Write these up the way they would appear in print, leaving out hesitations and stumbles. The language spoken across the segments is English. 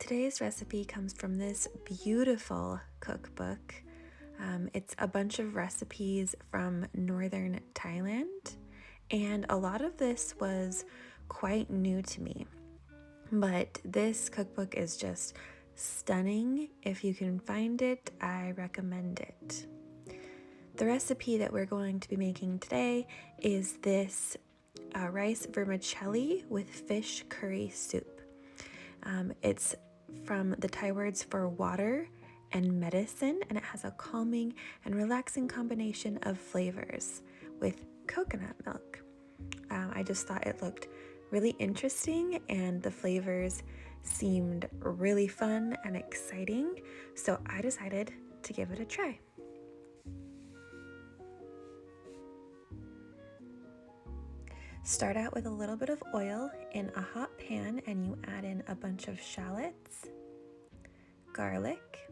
Today's recipe comes from this beautiful cookbook. It's a bunch of recipes from northern Thailand, and a lot of this was quite new to me. But this cookbook is just stunning. If you can find it, I recommend it. The recipe that we're going to be making today is this rice vermicelli with fish curry soup. It's from the Thai words for water and medicine, and it has a calming and relaxing combination of flavors with coconut milk. I just thought it looked really interesting and the flavors seemed really fun and exciting, so I decided to give it a try. Start out with a little bit of oil in a hot pan and you add in a bunch of shallots, garlic,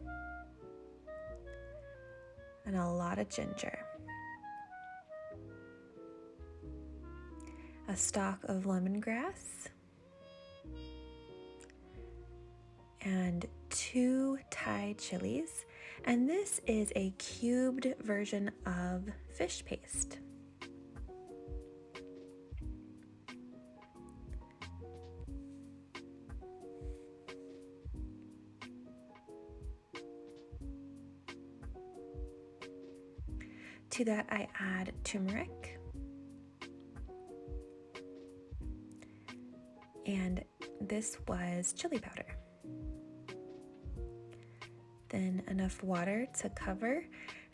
and a lot of ginger. A stalk of lemongrass, and 2 Thai chilies. And this is a cubed version of fish paste. To that I add turmeric and this was chili powder. Then enough water to cover,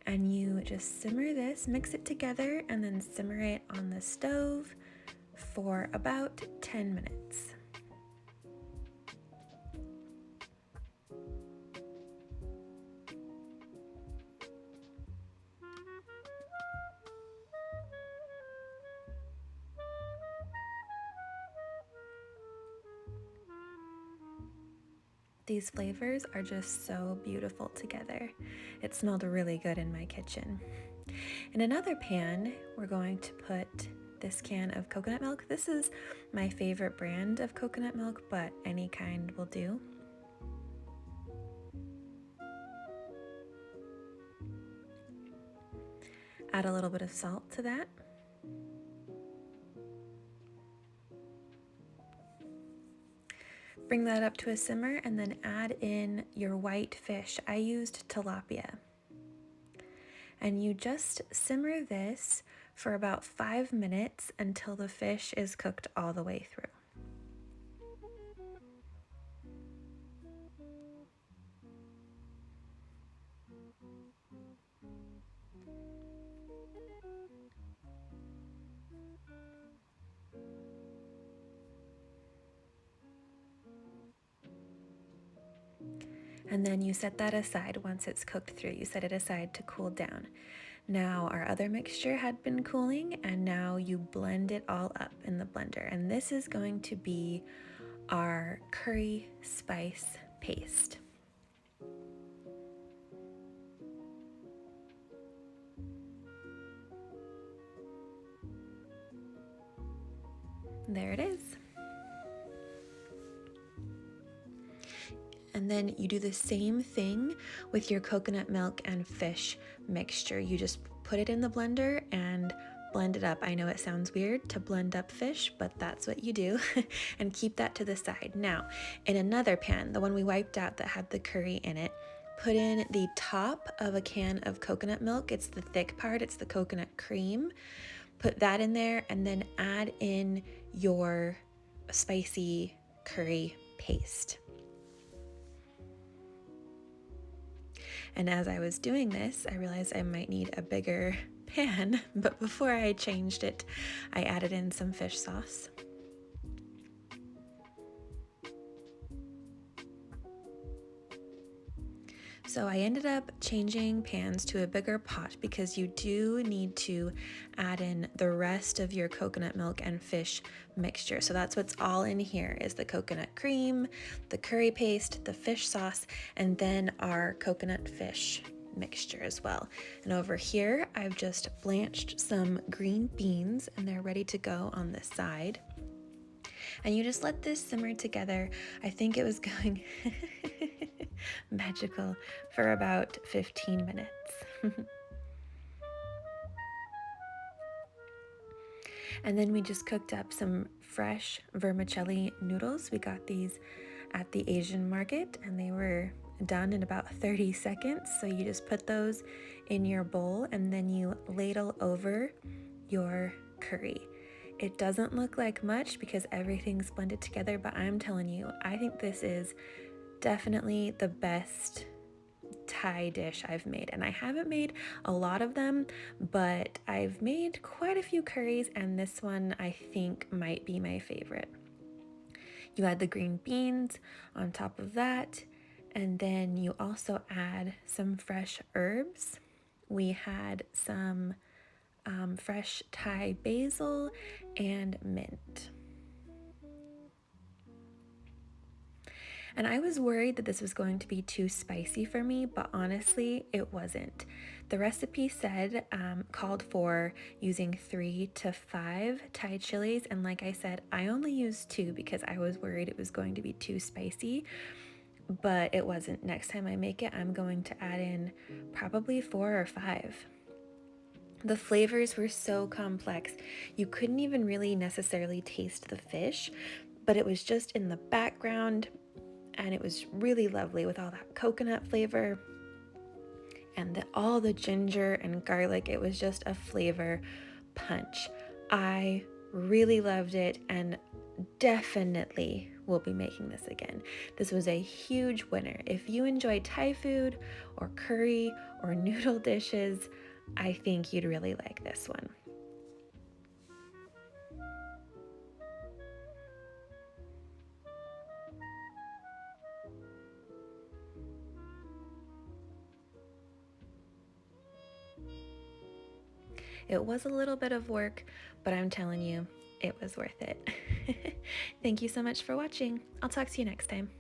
and you just simmer this, mix it together, and then simmer it on the stove for about 10 minutes. These flavors are just so beautiful together. It smelled really good in my kitchen. In another pan, we're going to put this can of coconut milk. This is my favorite brand of coconut milk, but any kind will do. Add a little bit of salt to that. Bring that up to a simmer and then add in your white fish. I used tilapia. And you just simmer this for about 5 minutes until the fish is cooked all the way through. And then you set that aside once it's cooked through. You set it aside to cool down. Now our other mixture had been cooling, and now you blend it all up in the blender. And this is going to be our curry spice paste. There it is. And then you do the same thing with your coconut milk and fish mixture. You just put it in the blender and blend it up. I know it sounds weird to blend up fish, but that's what you do. And keep that to the side. Now, in another pan, the one we wiped out that had the curry in it, put in the top of a can of coconut milk. It's the thick part, it's the coconut cream. Put that in there and then add in your spicy curry paste. And as I was doing this, I realized I might need a bigger pan, but before I changed it, I added in some fish sauce. So I ended up changing pans to a bigger pot because you do need to add in the rest of your coconut milk and fish mixture. So that's what's all in here is the coconut cream, the curry paste, the fish sauce, and then our coconut fish mixture as well. And over here, I've just blanched some green beans and they're ready to go on this side. And you just let this simmer together. I think it was going magical for about 15 minutes. And then we just cooked up some fresh vermicelli noodles. We got these at the Asian market and they were done in about 30 seconds. So you just put those in your bowl and then you ladle over your curry. It doesn't look like much because everything's blended together, but I'm telling you, I think this is definitely the best Thai dish I've made. And I haven't made a lot of them, but I've made quite a few curries, and this one I think might be my favorite. You add the green beans on top of that, and then you also add some fresh herbs. We had some fresh Thai basil and mint. And I was worried that this was going to be too spicy for me, but honestly, it wasn't. The recipe said, called for using 3 to 5 Thai chilies. And like I said, I only used 2 because I was worried it was going to be too spicy, but it wasn't. Next time I make it, I'm going to add in probably 4 or 5. The flavors were so complex. You couldn't even really necessarily taste the fish, but it was just in the background. And it was really lovely with all that coconut flavor and all the ginger and garlic. It was just a flavor punch. I really loved it and definitely will be making this again. This was a huge winner. If you enjoy Thai food or curry or noodle dishes, I think you'd really like this one. It was a little bit of work, but I'm telling you, it was worth it. Thank you so much for watching. I'll talk to you next time.